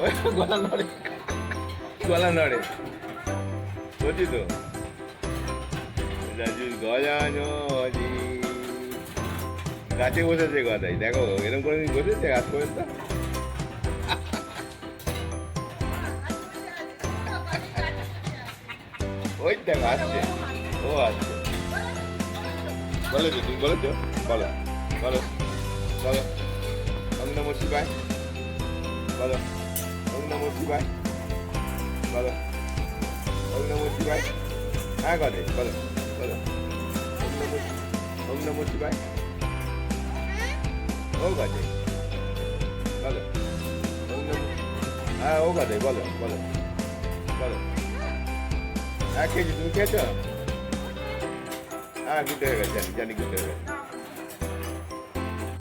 গলা নড়ে, গলা নড়ে, বলছি তো রাজুর গজানজি গাছে বসেছে গদাই, দেখো এরকম করে বসেছে গাছ পর্যন্ত। ওই দেখো আসছে, ও আসছে। বলেছো তুমি, বলেছো, বলো বলো বলো ওম নমঃ শিবায়, বলো ওম নমঃ শিবায়, বলো ওম নমঃ শিবায়। হ্যাঁ গদাই বলো, বলো ওম নমঃ শিবায়। ও গদাই বলো ওম নমঃ, হ্যাঁ ও গদাই বলো বলো বলো। হ্যাঁ খেয়েছি, তুমি খেয়েছো? হ্যাঁ গুড হয়ে গেছে, জানি জানি গুড হয়ে গেছে।